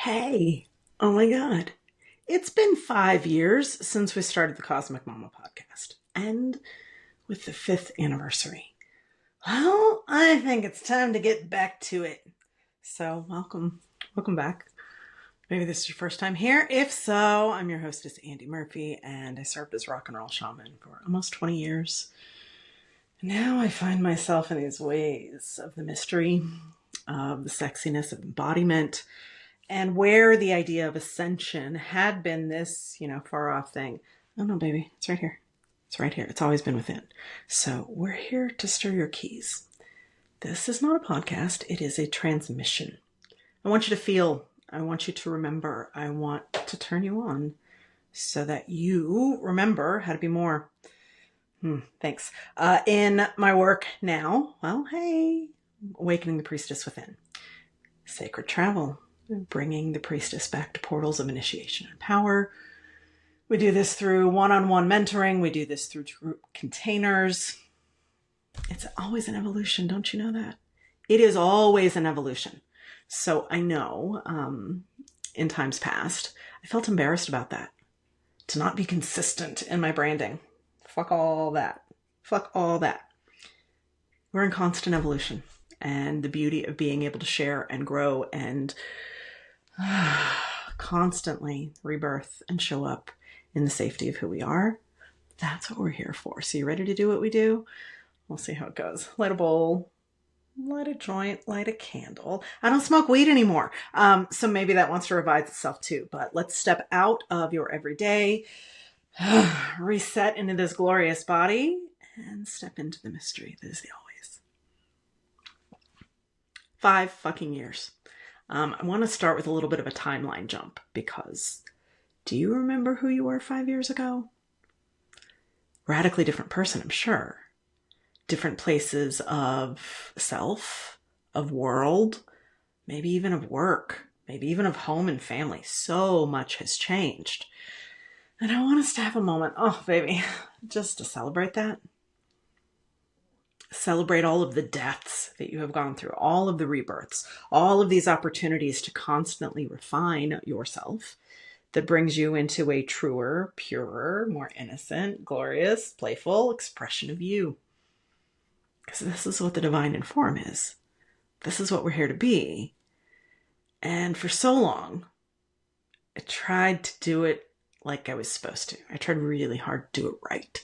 Hey, oh my God. It's been 5 years since we started the Cosmic Mama podcast, and with the fifth anniversary. Well, I think it's time to get back to it. So, welcome. Welcome back. Maybe this is your first time here. If so, I'm your hostess, Andy Murphy, and I served as rock and roll shaman for almost 20 years. Now I find myself in these ways of the mystery, of the sexiness of embodiment, and where the idea of ascension had been this, far off thing. Oh no, baby, it's right here. It's right here. It's always been within. So we're here to stir your keys. This is not a podcast. It is a transmission. I want you to feel. I want you to remember. I want to turn you on so that you remember how to be more. Thanks. In my work now, well, hey, awakening the priestess within. Sacred travel. Bringing the priestess back to portals of initiation and power. We do this through one-on-one mentoring. We do this through group containers. It's always an evolution. Don't you know that? It is always an evolution. So I know in times past, I felt embarrassed about that. To not be consistent in my branding. Fuck all that. Fuck all that. We're in constant evolution. And the beauty of being able to share and grow and constantly rebirth and show up in the safety of who we are. That's what we're here for. So you ready to do what we do? We'll see how it goes. Light a bowl, light a joint, light a candle. I don't smoke weed anymore. So maybe that wants to revise itself too. But let's step out of your everyday, reset into this glorious body, and step into the mystery that is the always. 5 fucking years. I want to start with a little bit of a timeline jump because do you remember who you were 5 years ago? Radically different person, I'm sure. Different places of self, of world, maybe even of work, maybe even of home and family. So much has changed. And I want us to have a moment, oh baby, just to celebrate that. Celebrate all of the deaths that you have gone through, all of the rebirths, all of these opportunities to constantly refine yourself that brings you into a truer, purer, more innocent, glorious, playful expression of you. Because this is what the divine in form is. This is what we're here to be. And for so long, I tried to do it like I was supposed to. I tried really hard to do it right.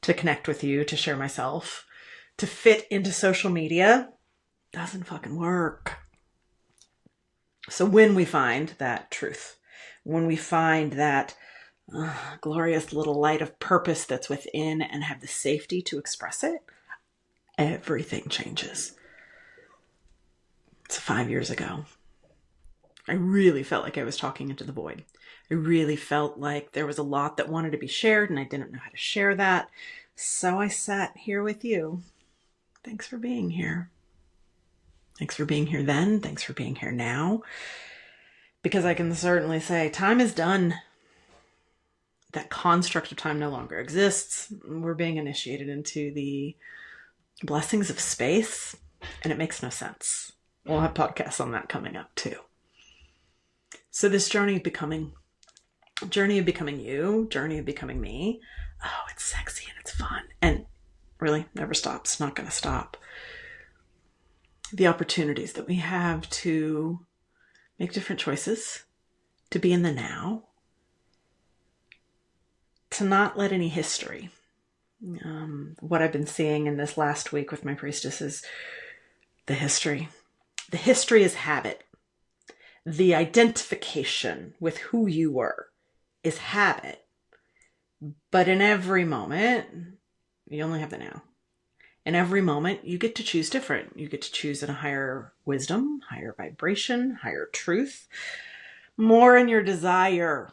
To connect with you, to share myself, to fit into social media. Doesn't fucking work. So when we find that truth, when we find that glorious little light of purpose that's within and have the safety to express it, everything changes. It's 5 years ago. I really felt like I was talking into the void. I really felt like there was a lot that wanted to be shared and I didn't know how to share that. So I sat here with you. Thanks for being here. Thanks for being here then. Thanks for being here now. Because I can certainly say time is done. That construct of time no longer exists. We're being initiated into the blessings of space, and it makes no sense. We'll have podcasts on that coming up too. So this journey of becoming you, journey of becoming me. Oh, it's sexy and it's fun. And really never stops, not going to stop. The opportunities that we have to make different choices, to be in the now, to not let any history. What I've been seeing in this last week with my priestess is the history. The history is habit. The identification with who you were is habit. But in every moment, you only have the now. In every moment, you get to choose different. You get to choose in a higher wisdom, higher vibration, higher truth, more in your desire.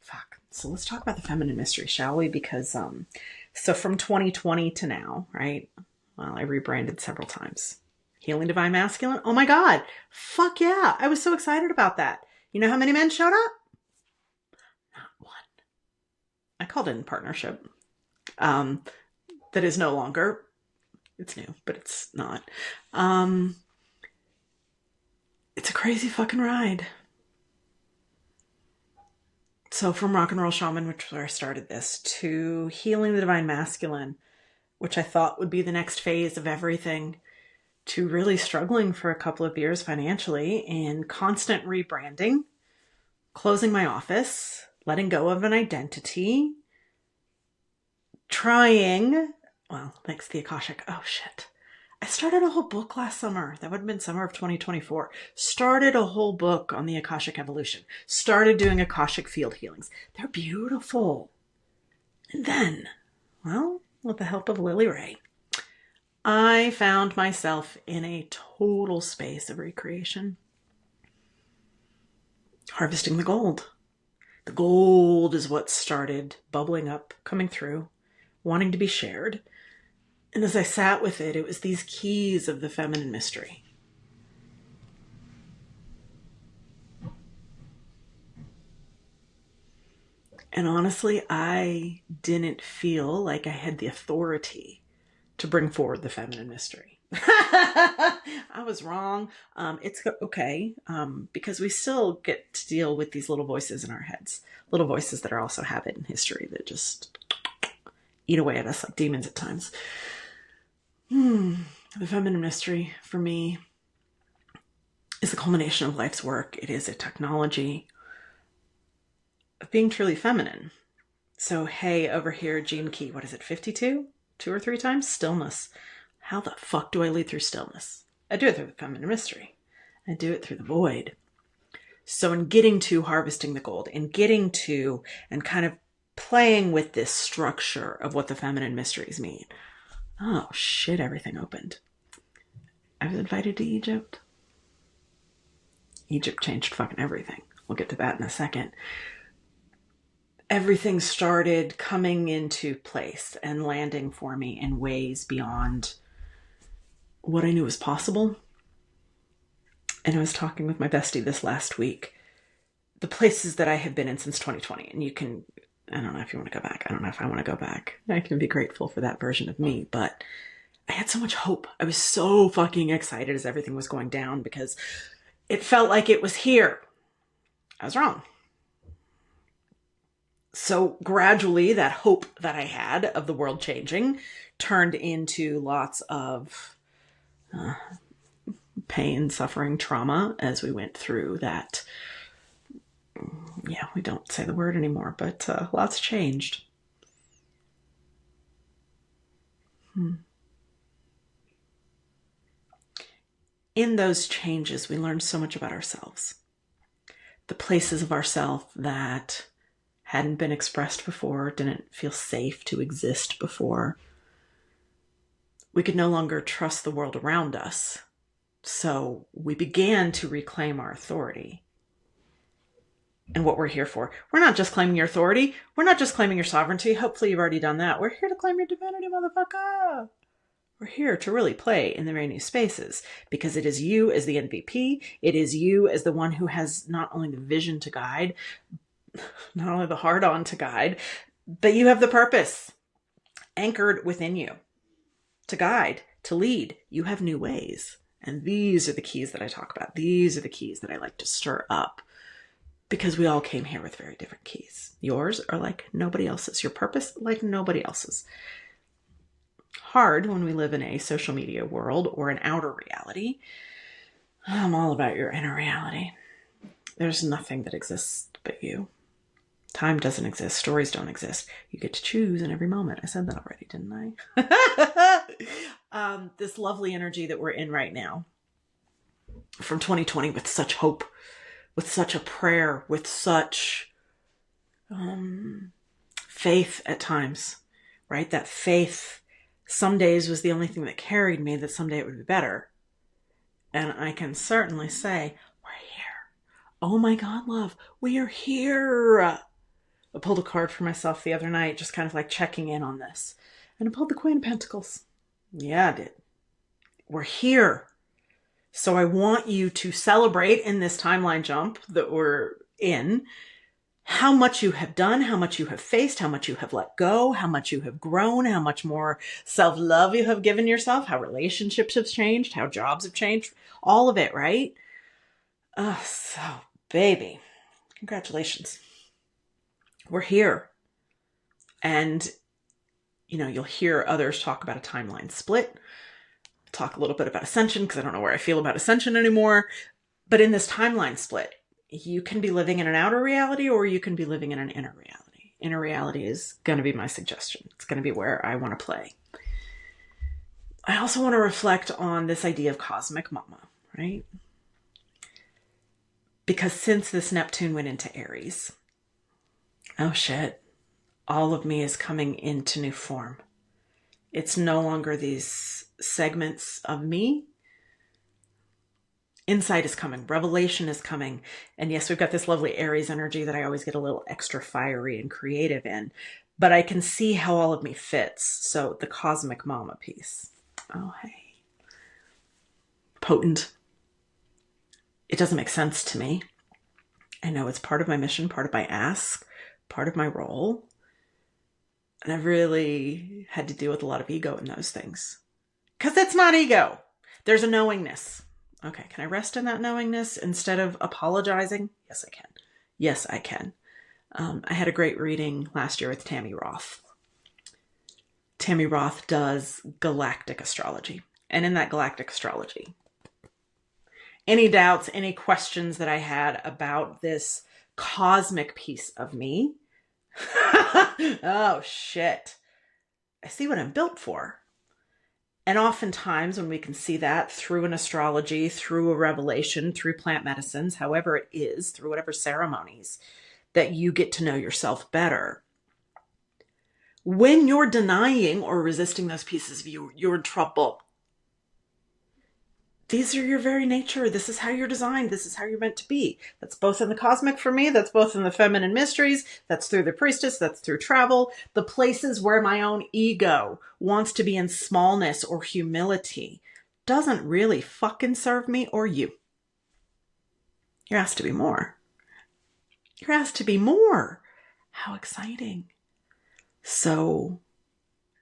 Fuck. So let's talk about the feminine mystery, shall we? Because, so from 2020 to now, right? Well, I rebranded several times. Healing Divine Masculine. Oh my God. Fuck yeah. I was so excited about that. You know how many men showed up? Not one. I called it in partnership. That is no longer, it's new, but it's not. It's a crazy fucking ride. So from rock and roll shaman, which is where I started this, to healing the divine masculine, which I thought would be the next phase of everything, to really struggling for a couple of years financially and constant rebranding, closing my office, letting go of an identity, trying, well, thanks to the Akashic, oh shit. I started a whole book last summer. That would have been summer of 2024. Started a whole book on the Akashic evolution. Started doing Akashic field healings. They're beautiful. And then, well, with the help of Lily Ray, I found myself in a total space of recreation. Harvesting the gold. The gold is what started bubbling up, coming through, wanting to be shared. And as I sat with it, it was these keys of the feminine mystery. And honestly, I didn't feel like I had the authority to bring forward the feminine mystery. I was wrong. It's okay, because we still get to deal with these little voices in our heads. Little voices that are also habit and history that just eat away at us like demons at times. The feminine mystery for me is the culmination of life's work. It is a technology of being truly feminine. So, hey, over here, gene key, what is it, 52? 2 or 3 times? Stillness. How the fuck do I lead through stillness? I do it through the feminine mystery. I do it through the void. So in getting to harvesting the gold, in getting to and kind of playing with this structure of what the feminine mysteries mean, oh shit, everything opened. I was invited to Egypt. Egypt changed fucking everything. We'll get to that in a second. Everything started coming into place and landing for me in ways beyond what I knew was possible. And I was talking with my bestie this last week. The places that I have been in since 2020, and you can, I don't know if you want to go back. I don't know if I want to go back. I can be grateful for that version of me, but I had so much hope. I was so fucking excited as everything was going down because it felt like it was here. I was wrong. So gradually that hope that I had of the world changing turned into lots of pain, suffering, trauma as we went through that. Yeah, we don't say the word anymore, but lots changed. In those changes, we learned so much about ourselves. The places of ourself that hadn't been expressed before, didn't feel safe to exist before. We could no longer trust the world around us. So we began to reclaim our authority and what we're here for. We're not just claiming your authority. We're not just claiming your sovereignty. Hopefully you've already done that. We're here to claim your divinity, motherfucker. We're here to really play in the very new spaces because it is you as the MVP. It is you as the one who has not only the vision to guide, not only the heart on to guide, but you have the purpose anchored within you to guide, to lead. You have new ways. And these are the keys that I talk about. These are the keys that I like to stir up because we all came here with very different keys. Yours are like nobody else's. Your purpose, like nobody else's. Hard when we live in a social media world or an outer reality. I'm all about your inner reality. There's nothing that exists but you. Time doesn't exist. Stories don't exist. You get to choose in every moment. I said that already, didn't I? This lovely energy that we're in right now from 2020 with such hope, with such a prayer, with such faith at times, right? That faith some days was the only thing that carried me, that someday it would be better. And I can certainly say, we're here. Oh my God, love, we are here. I pulled a card for myself the other night, just kind of like checking in on this. And I pulled the Queen of Pentacles. Yeah, I did. We're here. So I want you to celebrate in this timeline jump that we're in, how much you have done, how much you have faced, how much you have let go, how much you have grown, how much more self-love you have given yourself, how relationships have changed, how jobs have changed, all of it, right? Oh, so baby, congratulations. We're here. And, you'll hear others talk about a timeline split, talk a little bit about Ascension, because I don't know where I feel about Ascension anymore. But in this timeline split, you can be living in an outer reality or you can be living in an inner reality. Inner reality is going to be my suggestion. It's going to be where I want to play. I also want to reflect on this idea of cosmic mama, right? Because since this Neptune went into Aries, oh shit, all of me is coming into new form. It's no longer these segments of me. Insight is coming. Revelation is coming. And yes, we've got this lovely Aries energy that I always get a little extra fiery and creative in. But I can see how all of me fits. So the cosmic mama piece. Oh, hey. Potent. It doesn't make sense to me. I know it's part of my mission, part of my ask, part of my role. And I've really had to deal with a lot of ego in those things. Because it's not ego. There's a knowingness. Okay, can I rest in that knowingness instead of apologizing? Yes, I can. Yes, I can. I had a great reading last year with Tammy Roth. Tammy Roth does galactic astrology. And in that galactic astrology, any doubts, any questions that I had about this cosmic piece of me, oh shit, I see what I'm built for. And oftentimes when we can see that through an astrology, through a revelation, through plant medicines, however it is, through whatever ceremonies, that you get to know yourself better. When you're denying or resisting those pieces of you, you're in trouble. These are your very nature. This is how you're designed. This is how you're meant to be. That's both in the cosmic for me. That's both in the feminine mysteries. That's through the priestess. That's through travel. The places where my own ego wants to be in smallness or humility doesn't really fucking serve me or you. You're asked to be more. You're asked to be more. How exciting. So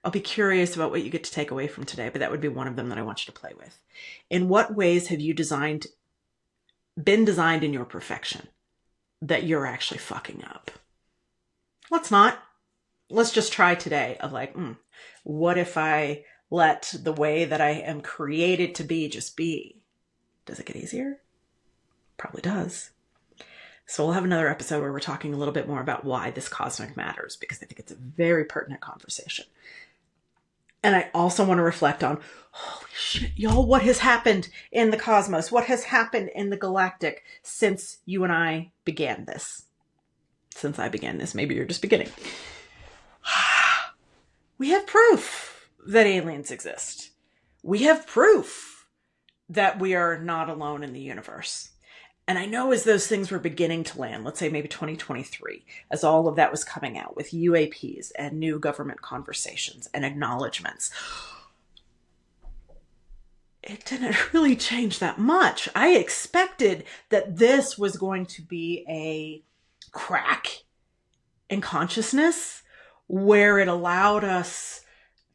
I'll be curious about what you get to take away from today, but that would be one of them that I want you to play with. In what ways have you been designed in your perfection that you're actually fucking up? Let's not. Let's just try today of like, what if I let the way that I am created to be just be? Does it get easier? Probably does. So we'll have another episode where we're talking a little bit more about why this cosmic matters, because I think it's a very pertinent conversation. And I also want to reflect on, holy shit, y'all, what has happened in the cosmos? What has happened in the galactic since you and I began this? Since I began this, maybe you're just beginning. We have proof that aliens exist. We have proof that we are not alone in the universe. And I know as those things were beginning to land, let's say maybe 2023, as all of that was coming out with UAPs and new government conversations and acknowledgements, it didn't really change that much. I expected that this was going to be a crack in consciousness where it allowed us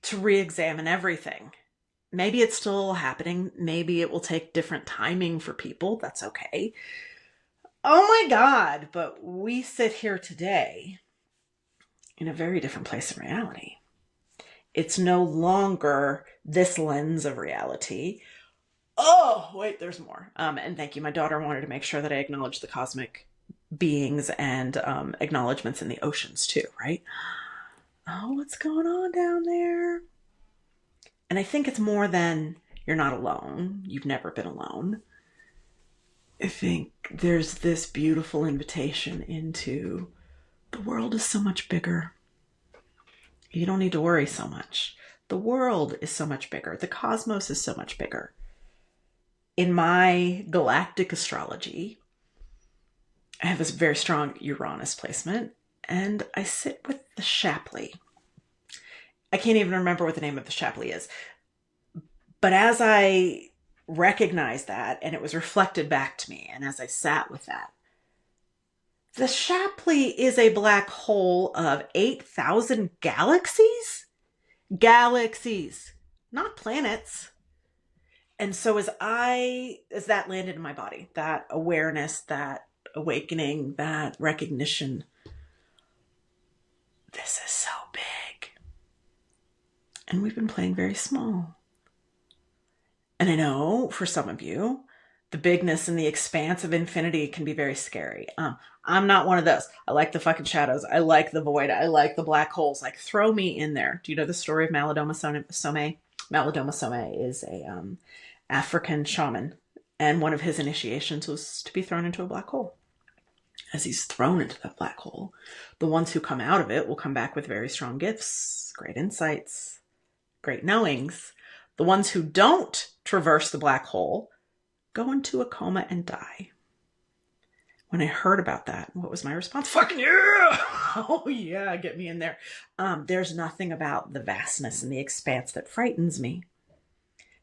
to re-examine everything. Maybe it's still happening. Maybe it will take different timing for people. That's okay. Oh my God. But we sit here today in a very different place in reality. It's no longer this lens of reality. Oh, wait, there's more. And thank you. My daughter wanted to make sure that I acknowledge the cosmic beings and acknowledgements in the oceans too, right? Oh, what's going on down there? And I think it's more than you're not alone. You've never been alone. I think there's this beautiful invitation into the world is so much bigger. You don't need to worry so much. The world is so much bigger. The cosmos is so much bigger. In my galactic astrology, I have this very strong Uranus placement, and I sit with the Shapley. I can't even remember what the name of the Shapley is. But as I recognized that, and it was reflected back to me, and as I sat with that, the Shapley is a black hole of 8,000 galaxies? Galaxies, not planets. And so as that landed in my body, that awareness, that awakening, that recognition, this is so big. And we've been playing very small. And I know for some of you, the bigness and the expanse of infinity can be very scary. I'm not one of those. I like the fucking shadows. I like the void. I like the black holes. Like, throw me in there. Do you know the story of Malidoma Some? Malidoma Some is a African shaman. And one of his initiations was to be thrown into a black hole. As he's thrown into that black hole, the ones who come out of it will come back with very strong gifts, great insights, great knowings. The ones who don't traverse the black hole go into a coma and die. When I heard about that, what was my response? Fucking yeah! Oh yeah, get me in there. There's nothing about the vastness and the expanse that frightens me.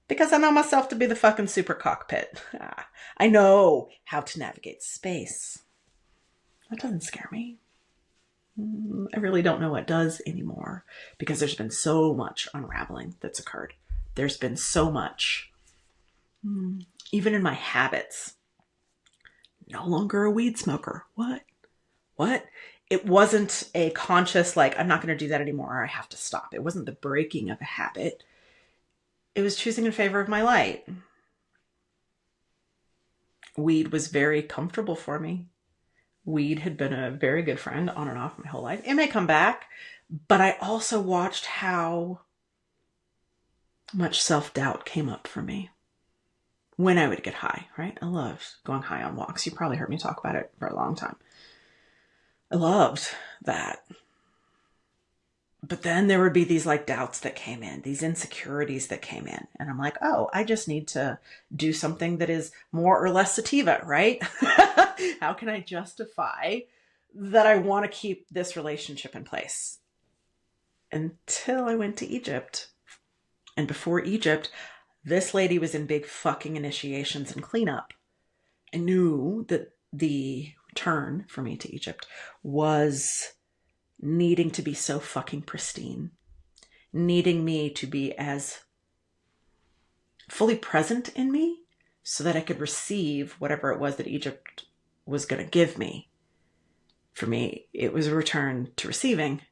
Because I know myself to be the fucking super cockpit. I know how to navigate space. That doesn't scare me. I really don't know what does anymore, because there's been so much unraveling that's occurred. There's been so much, even in my habits. No longer a weed smoker. What? It wasn't a conscious, like, I'm not going to do that anymore, or I have to stop. It wasn't the breaking of a habit. It was choosing in favor of my light. Weed was very comfortable for me. Weed had been a very good friend on and off my whole life. It may come back, but I also watched how much self-doubt came up for me when I would get high, right? I loved going high on walks. You probably heard me talk about it for a long time. I loved that. But then there would be these like doubts that came in, these insecurities that came in. And I'm like, oh, I just need to do something that is more or less sativa, right? How can I justify that I want to keep this relationship in place? Until I went to Egypt. And before Egypt, this lady was in big fucking initiations and cleanup. I knew that the return for me to Egypt was needing to be so fucking pristine, needing me to be as fully present in me so that I could receive whatever it was that Egypt was going to give me. For me, it was a return to receiving.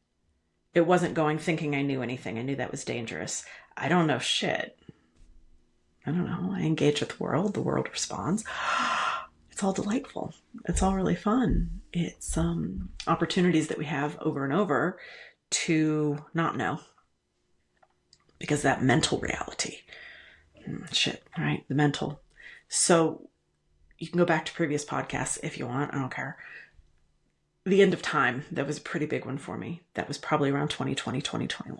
It wasn't going thinking I knew anything. I knew that was dangerous. I don't know shit. I don't know. I engage with the world responds. It's all delightful. It's all really fun. It's opportunities that we have over and over to not know. Because that mental reality. Shit, right? The mental. So you can go back to previous podcasts if you want. I don't care. The end of time, that was a pretty big one for me. That was probably around 2020, 2021.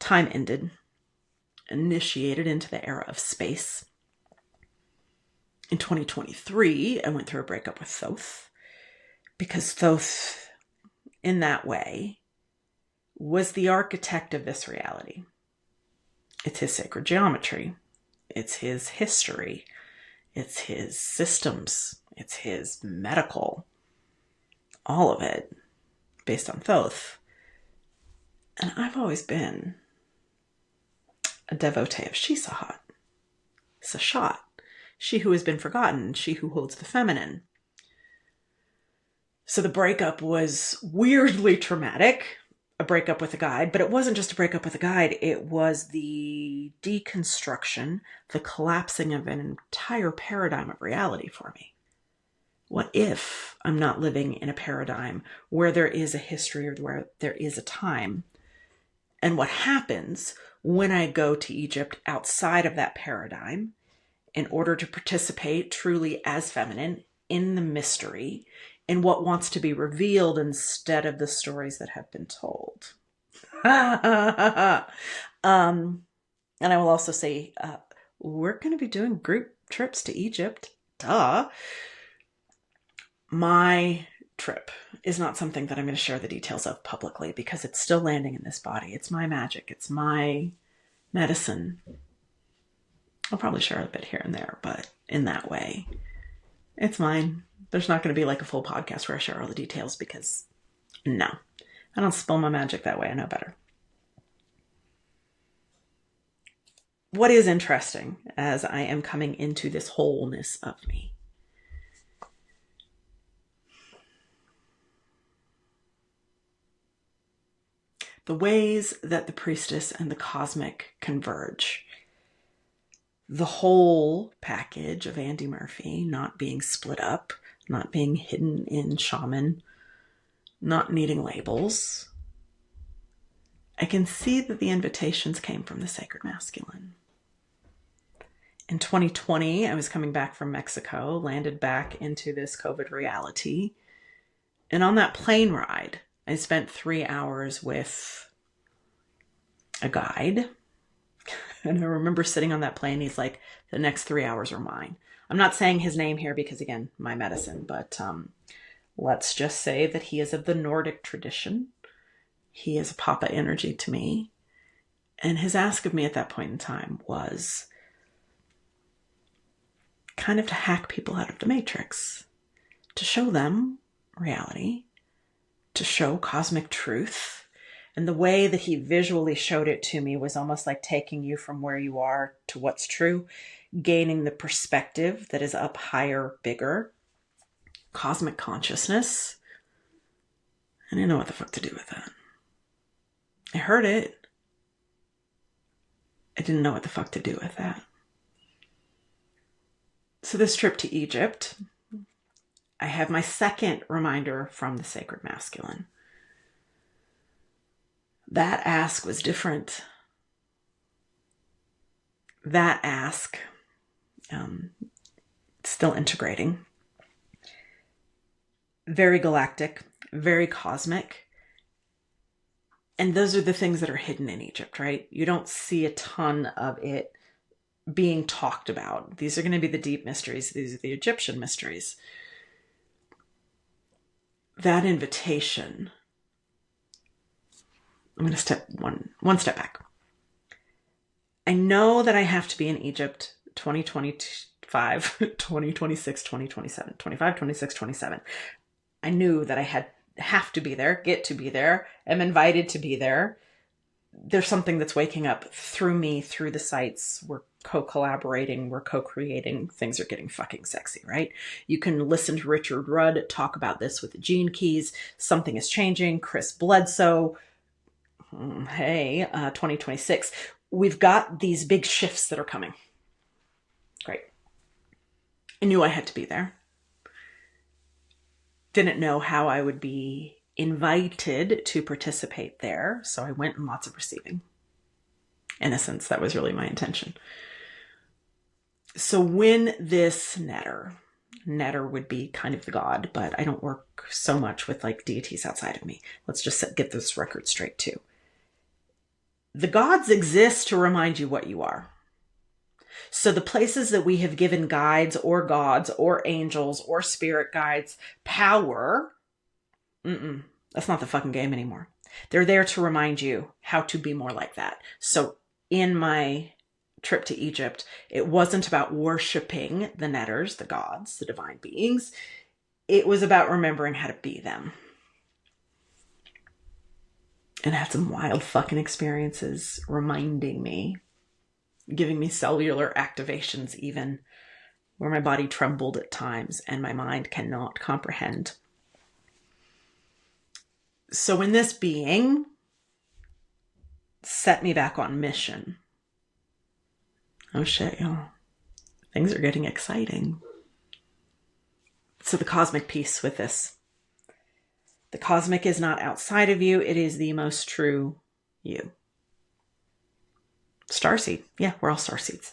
Time ended. Initiated into the era of space. In 2023, I went through a breakup with Thoth, because Thoth, in that way, was the architect of this reality. It's his sacred geometry. It's his history. It's his systems. It's his medical. All of it based on Thoth. And I've always been a devotee of Sheshat. Sheshat. She who has been forgotten, she who holds the feminine. So the breakup was weirdly traumatic, a breakup with a guide, but it wasn't just a breakup with a guide. It was the deconstruction, the collapsing of an entire paradigm of reality for me. What if I'm not living in a paradigm where there is a history or where there is a time? And what happens when I go to Egypt outside of that paradigm in order to participate truly as feminine in the mystery, in what wants to be revealed instead of the stories that have been told? And I will also say, we're going to be doing group trips to Egypt. Duh. My trip is not something that I'm going to share the details of publicly, because it's still landing in this body. It's my magic. It's my medicine. I'll probably share a bit here and there, but in that way, it's mine. There's not going to be like a full podcast where I share all the details, because no, I don't spill my magic that way. I know better. what is interesting as I am coming into this wholeness of me, the ways that the priestess and the cosmic converge. The whole package of Andy Murphy not being split up, not being hidden in Shaman, not needing labels. I can see that the invitations came from the sacred masculine. In 2020, I was coming back from Mexico, landed back into this COVID reality. And on that plane ride, I spent 3 hours with a guide. And I remember sitting on that plane, he's like, the next 3 hours are mine. I'm not saying his name here because, again, my medicine, but let's just say that he is of the Nordic tradition. He is a Papa energy to me. And his ask of me at that point in time was kind of to hack people out of the matrix, to show them reality, to show cosmic truth. And the way that he visually showed it to me was almost like taking you from where you are to what's true, gaining the perspective that is up higher, bigger, cosmic consciousness. I didn't know what the fuck to do with that. I heard it. I didn't know what the fuck to do with that. So this trip to Egypt, I have my second reminder from the sacred masculine. That ask was different. That ask, still integrating. Very galactic, very cosmic. And those are the things that are hidden in Egypt, right? You don't see a ton of it being talked about. These are going to be the deep mysteries. These are the Egyptian mysteries. That invitation, I'm going to step one step back. I know that I have to be in Egypt 2025, 2026, 2027, 25, 26, 27. I knew that I have to be there, get to be there, am invited to be there. There's something that's waking up through me, through the sites. We're co-collaborating, we're co-creating. Things are getting fucking sexy, right? You can listen to Richard Rudd talk about this with the Gene Keys. Something is changing. Chris Bledsoe. Hey, 2026. We've got these big shifts that are coming. Great. I knew I had to be there. Didn't know how I would be invited to participate there, so I went in lots of receiving. In a sense, that was really my intention. So when this netter would be kind of the god, but I don't work so much with like deities outside of me. Let's just get this record straight too. The gods exist to remind you what you are. So the places that we have given guides or gods or angels or spirit guides power, that's not the fucking game anymore. They're there to remind you how to be more like that. So in my trip to Egypt, it wasn't about worshiping the netters, the gods, the divine beings. It was about remembering how to be them. And I had some wild fucking experiences reminding me, giving me cellular activations even, where my body trembled at times and my mind cannot comprehend. So when this being set me back on mission, oh shit, y'all, things are getting exciting. So the cosmic piece with this. The cosmic is not outside of you. It is the most true you. Starseed. Yeah, we're all starseeds.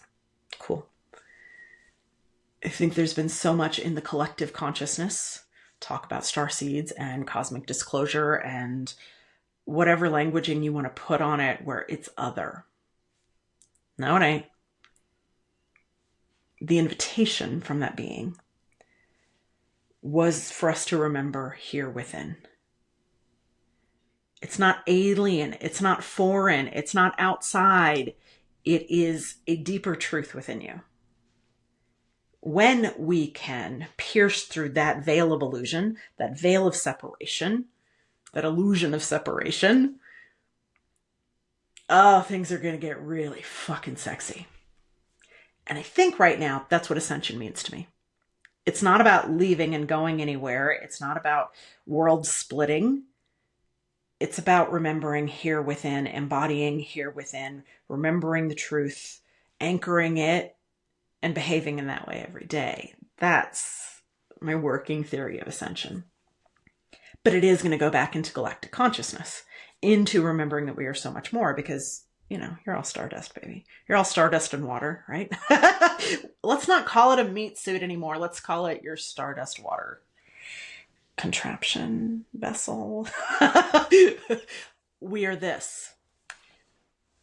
Cool. I think there's been so much in the collective consciousness. Talk about starseeds and cosmic disclosure and whatever languaging you want to put on it where it's other. No, it ain't. The invitation from that being was for us to remember here within. It's not alien. It's not foreign. It's not outside. It is a deeper truth within you. When we can pierce through that veil of illusion, that veil of separation, that illusion of separation, oh, things are going to get really fucking sexy. And I think right now, that's what Ascension means to me. It's not about leaving and going anywhere. It's not about world splitting. It's about remembering here within, embodying here within, remembering the truth, anchoring it, and behaving in that way every day. That's my working theory of Ascension. But it is going to go back into galactic consciousness, into remembering that we are so much more, because, you know, you're all stardust, baby. You're all stardust and water, right? Let's not call it a meat suit anymore. Let's call it your stardust water contraption vessel. We are this.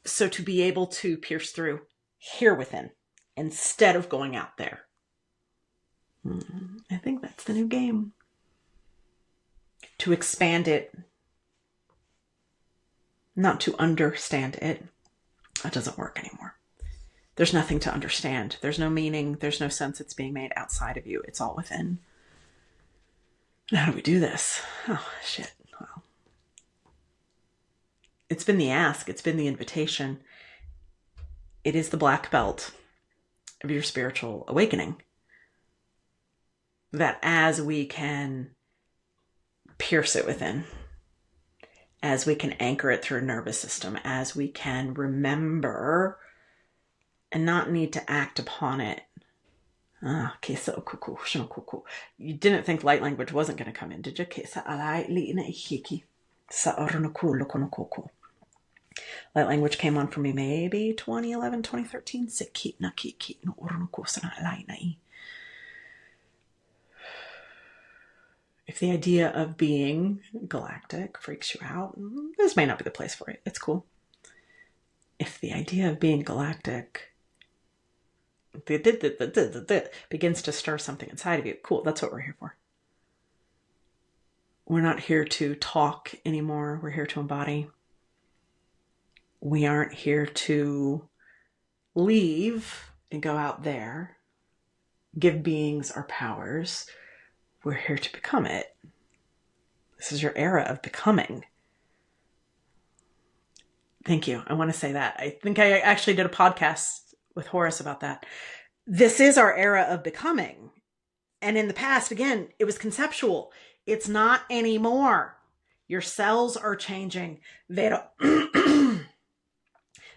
So to be able to pierce through here within instead of going out there. I think that's the new game. To expand it, not to understand it. That doesn't work anymore. There's nothing to understand. There's no meaning. There's no sense it's being made outside of you. It's all within. And how do we do this? Oh, shit. Well, it's been the ask. It's been the invitation. It is the black belt of your spiritual awakening. That as we can pierce it within, as we can anchor it through a nervous system, as we can remember and not need to act upon it. Okay, so cool. You didn't think light language wasn't going to come in, did you? Light language came on for me maybe 2011, 2013. If the idea of being galactic freaks you out, this may not be the place for it. It's cool. If the idea of being galactic begins to stir something inside of you, cool, that's what we're here for. We're not here to talk anymore. We're here to embody. We aren't here to leave and go out there, give beings our powers. We're here to become it. This is your era of becoming. Thank you. I want to say that. I think I actually did a podcast with Horace about that. This is our era of becoming. And in the past, again, it was conceptual. It's not anymore. Your cells are changing. Veda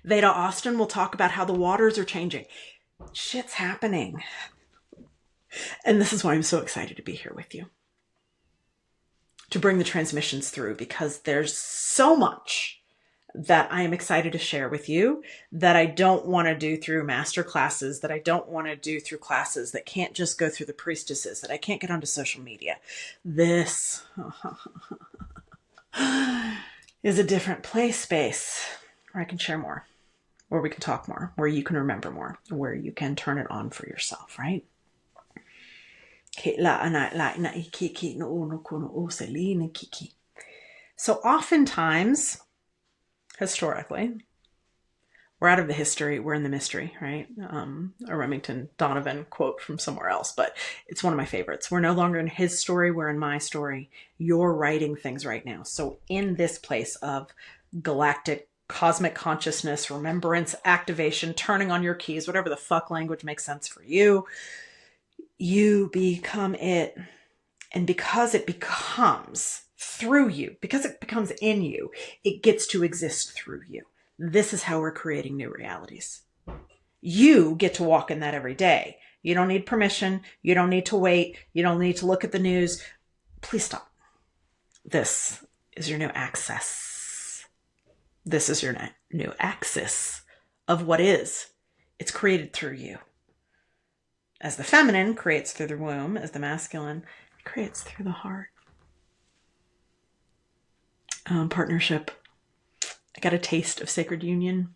Austin will talk about how the waters are changing. Shit's happening. And this is why I'm so excited to be here with you. To bring the transmissions through, because there's so much that I am excited to share with you that I don't want to do through master classes, that I don't want to do through classes, that can't just go through the priestesses, that I can't get onto social media. This is a different play space where I can share more, where we can talk more, where you can remember more, where you can turn it on for yourself, right? So oftentimes, historically, we're out of the history, we're in the mystery, right? A Remington Donovan quote from somewhere else, but it's one of my favorites. We're no longer in his story, we're in my story. You're writing things right now. So in this place of galactic, cosmic consciousness, remembrance, activation, turning on your keys, whatever the fuck language makes sense for you, you become it. And because it becomes through you, because it becomes in you, it gets to exist through you. This is how we're creating new realities. You get to walk in that every day. You don't need permission. You don't need to wait. You don't need to look at the news. Please stop. This is your new access. This is your new axis of what is. It's created through you. As the feminine creates through the womb, as the masculine creates through the heart. Partnership. I got a taste of sacred union.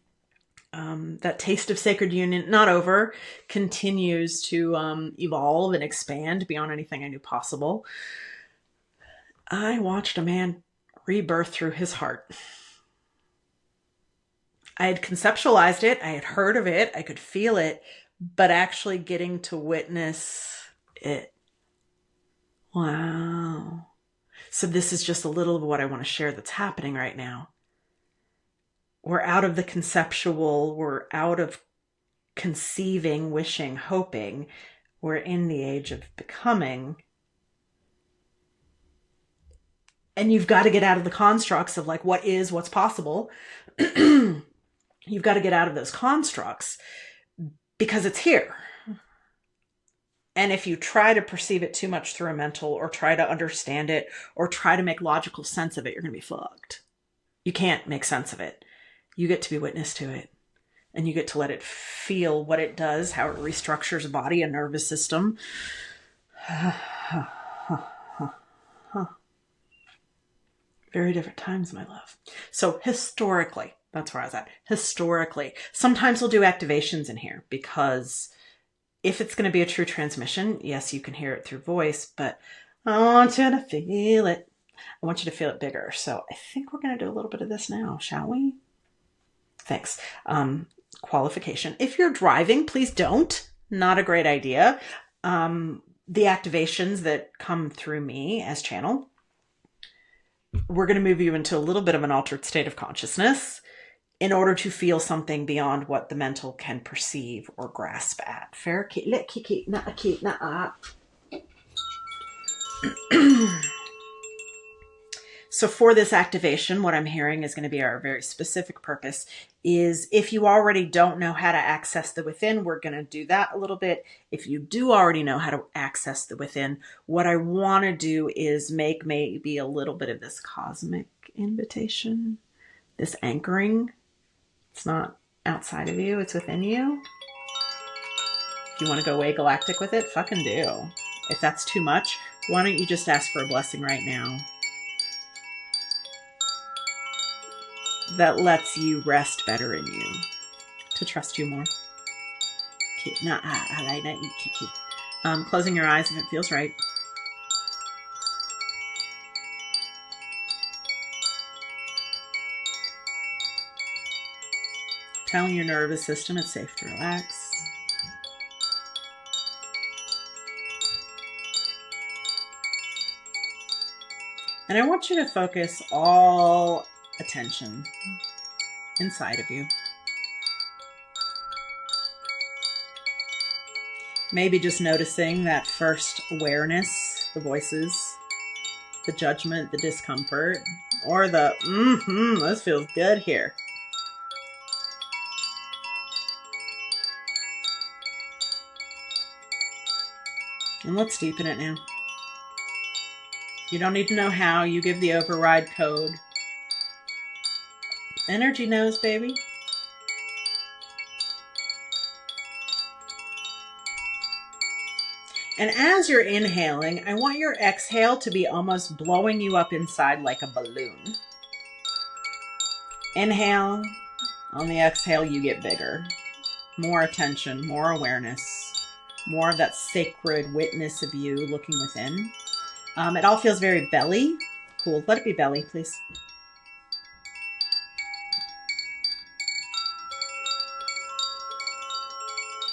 That taste of sacred union, not over, continues to evolve and expand beyond anything I knew possible. I watched a man rebirth through his heart. I had conceptualized it. I had heard of it. I could feel it. But actually getting to witness it. Wow. So this is just a little of what I want to share that's happening right now. We're out of the conceptual. We're out of conceiving, wishing, hoping. We're in the age of becoming. And you've got to get out of the constructs of like what is, what's possible. You've got to get out of those constructs because it's here. And if you try to perceive it too much through a mental, or try to understand it, or try to make logical sense of it, you're going to be fucked. You can't make sense of it. You get to be witness to it. And you get to let it feel what it does, how it restructures body and nervous system. Very different times, my love. So historically, that's where I was at. Historically, sometimes we'll do activations in here because if it's going to be a true transmission, yes, you can hear it through voice, but I want you to feel it. I want you to feel it bigger. So I think we're going to do a little bit of this now, shall we? Thanks. Qualification. If you're driving, please don't. Not a great idea. The activations that come through me as channel, we're going to move you into a little bit of an altered state of consciousness in order to feel something beyond what the mental can perceive or grasp at. Fair? So for this activation, what I'm hearing is going to be our very specific purpose is if you already don't know how to access the within, we're going to do that a little bit. If you do already know how to access the within, what I want to do is make maybe a little bit of this cosmic invitation, this anchoring. It's not outside of you, it's within you. If you want to go way galactic with it, fucking do. If that's too much, why don't you just ask for a blessing right now that lets you rest better in you, to trust you more. Closing your eyes if it feels right. Telling your nervous system it's safe to relax. And I want you to focus all attention inside of you. Maybe just noticing that first awareness, the voices, the judgment, the discomfort, or the, this feels good here. And let's deepen it now. You don't need to know how. You give the override code. Energy knows, baby. And as you're inhaling, I want your exhale to be almost blowing you up inside like a balloon. Inhale. On the exhale, you get bigger. More attention, more awareness, more of that sacred witness of you looking within. It all feels very belly. Cool. Let it be belly, please.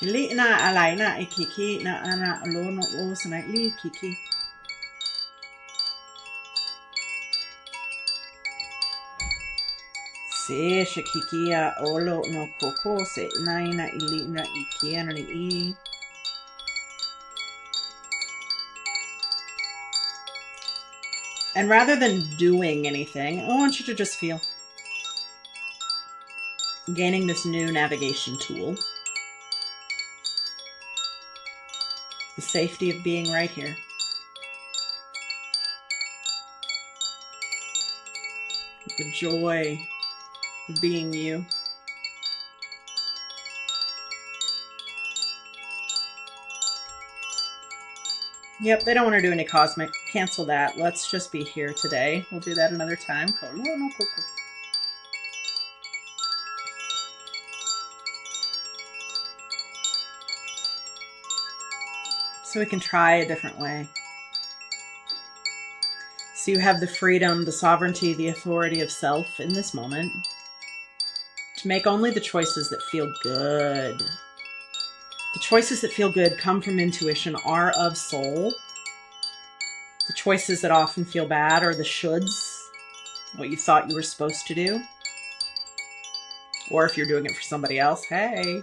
Li na alai na ikiki na ana alo no o sana li kiki. Se shikiki a olo no koko se nai na ili na iki ana ni I. And rather than doing anything, I want you to just feel. Gaining this new navigation tool. The safety of being right here. The joy of being you. Yep, they don't want to do any cosmic. Cancel that. Let's just be here today. We'll do that another time. So we can try a different way. So you have the freedom, the sovereignty, the authority of self in this moment to make only the choices that feel good. The choices that feel good come from intuition, are of soul. The choices that often feel bad are the shoulds, what you thought you were supposed to do. Or if you're doing it for somebody else, hey.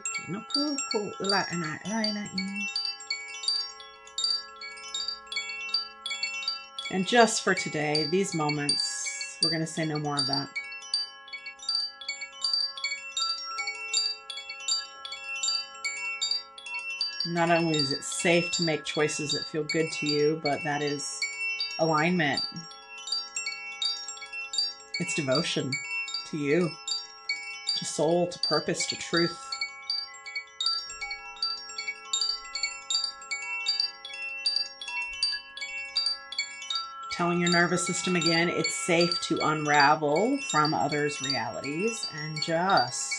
And just for today, these moments, we're going to say no more of that. Not only is it safe to make choices that feel good to you, but that is alignment. It's devotion to you, to soul, to purpose, to truth. Telling your nervous system again, it's safe to unravel from others' realities and just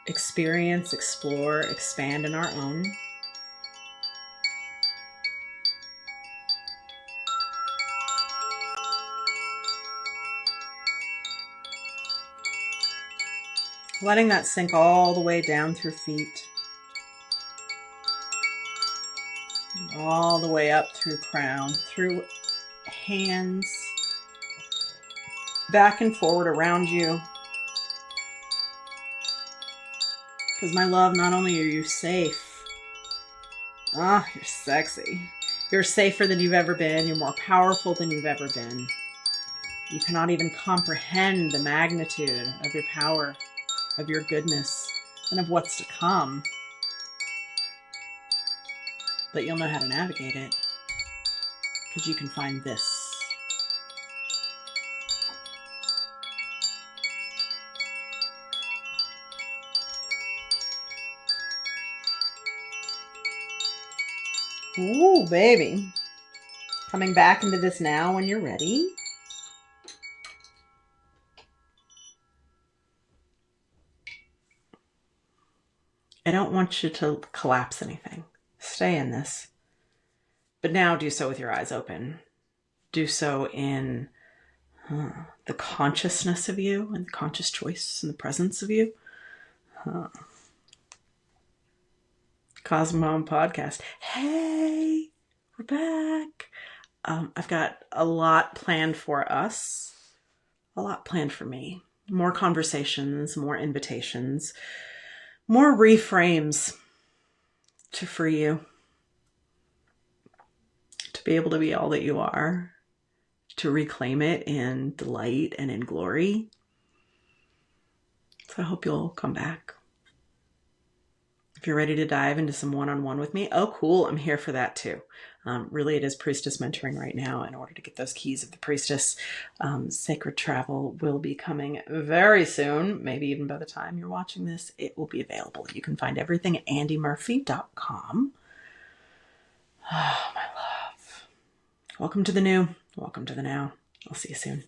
experience, explore, expand in our own. Letting that sink all the way down through feet, all the way up through crown, through hands, back and forward around you. Because my love, not only are you safe, you're sexy. You're safer than you've ever been. You're more powerful than you've ever been. You cannot even comprehend the magnitude of your power, of your goodness, and of what's to come. But you'll know how to navigate it, because you can find this. Ooh, baby. Coming back into this now when you're ready. I don't want you to collapse anything. Stay in this. But now do so with your eyes open. Do so in the consciousness of you and the conscious choice and the presence of you. Cosmo Podcast. Hey, we're back. I've got a lot planned for us. A lot planned for me. More conversations, more invitations, more reframes to free you. To be able to be all that you are. To reclaim it in delight and in glory. So I hope you'll come back. If you're ready to dive into some one-on-one with me, oh cool, I'm here for that too. Really, it is priestess mentoring right now in order to get those keys of the priestess. Sacred travel will be coming very soon. Maybe even by the time you're watching this, it will be available. You can find everything at andymurphy.com. Oh, my love. Welcome to the new. Welcome to the now. I'll see you soon.